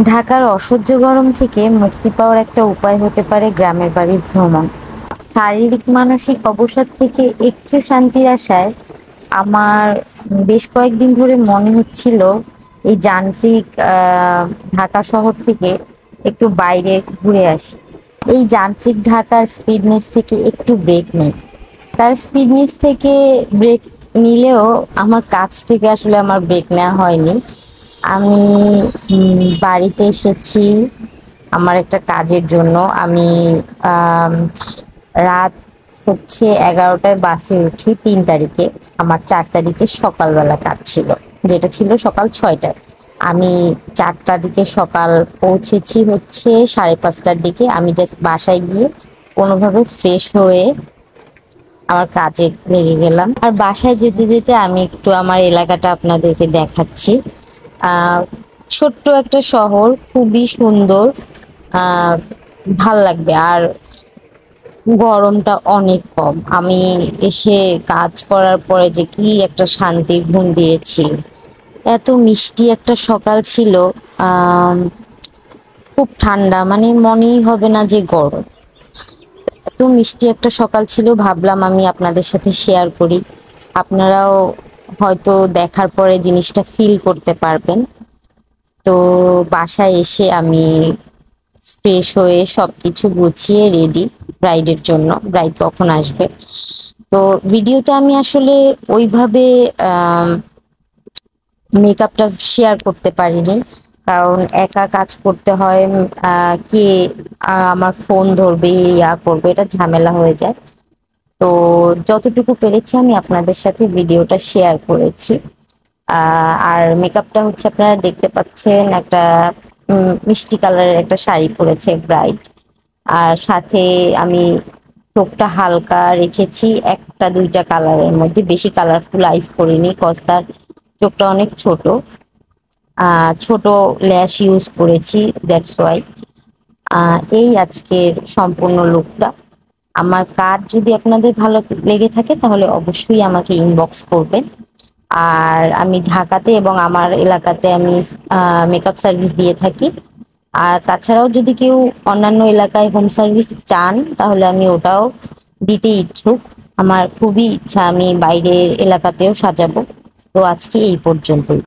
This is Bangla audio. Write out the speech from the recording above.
ঢাকার অসহ্য গরম থেকে মুক্তি পাওয়ার একটা উপায় হতে পারে গ্রামের বাড়ি ভ্রমণ। শারীরিক মানসিক অবসাদ থেকে একটু শান্তির আশায় আমার বেশ কয়েকদিন ধরে মনে হচ্ছিল এই যান্ত্রিক ঢাকা শহর থেকে একটু বাইরে ঘুরে আসি। এই যান্ত্রিক ঢাকার স্পিডনেস থেকে একটু ব্রেক নেই। তার স্পিডনেস থেকে ব্রেক নিলেও আমার কাছ থেকে আসলে আমার ব্রেক নেওয়া হয়নি। আমি বাড়িতে এসেছি আমার একটা কাজের জন্য। আমি আম, রাত হচ্ছে 11টায় বাসে উঠি 3 তারিখে। আমার 4 তারিখে সকালবেলা কাজ ছিল, যেটা ছিল সকাল 6টায়। আমি 4টার দিকে সকাল পৌঁছেছি হচ্ছে 5:30টার দিকে। আমি জাস্ট বাসায় গিয়ে কোনোভাবে ফ্রেশ হয়ে আমার কাজে লেগে গেলাম। আর বাসায় যেতে যেতে আমি একটু আমার এলাকাটা আপনাদেরকে দেখাচ্ছি। আহ ছোট্ট একটা শহর, খুবই সুন্দর। আহ ভাল লাগবে। আর গরমটা অনেক কম। আমি এসে কাজ করার পরে যে কি একটা শান্তির ঘুম দিয়েছি। এত মিষ্টি একটা সকাল ছিল। আহ খুব ঠান্ডা, মানে মনেই হবে না যে গরম। এত মিষ্টি একটা সকাল ছিল, ভাবলাম আমি আপনাদের সাথে শেয়ার করি। আপনারাও হয়তো দেখার পরে জিনিসটা ফিল করতে পারবেন। তো বাসায় এসে আমি ফ্রেশ হয়ে সবকিছু গুছিয়ে রেডি ব্রাইডের জন্য। ব্রাইড কখন আসবে, তো ভিডিওতে আমি আসলে ওইভাবে মেকআপটা শেয়ার করতে পারিনি, কারণ একা কাজ করতে হয়। কে আমার ফোন ধরবে, ইয়া করবে, এটা ঝামেলা হয়ে যায়। তো যতটুকু পেরেছি আমি আপনাদের সাথে ভিডিওটা শেয়ার করেছি। আর মেকআপটা হচ্ছে আপনারা দেখতে পাচ্ছেন, একটা মিষ্টি কালারের একটা শাড়ি পরেছে ব্রাইড। আর সাথে আমি টোপটা হালকা রেখেছি, একটা দুইটা কালারের মধ্যে, বেশি কালারফুল আইস করিনি কজ তার চোখটা অনেক ছোট। ছোট ল্যাশ ইউজ করেছি, দ্যাটস ওয়াই। এই আজকের সম্পূর্ণ লুকটা। আমার কাজ যদি আপনাদের ভালো লেগে থাকে তাহলে অবশ্যই আমাকে ইনবক্স করবেন। আর আমি ঢাকাতে এবং আমার এলাকাতে আমি মেকআপ সার্ভিস দিয়ে থাকি। আর তাছাড়াও যদি কেউ অন্যান্য এলাকায় হোম সার্ভিস চান তাহলে আমি ওটাও দিতে ইচ্ছুক। আমার খুবই ইচ্ছা আমি বাইরের এলাকাতেও সাজাবো। তো আজকে এই পর্যন্তই।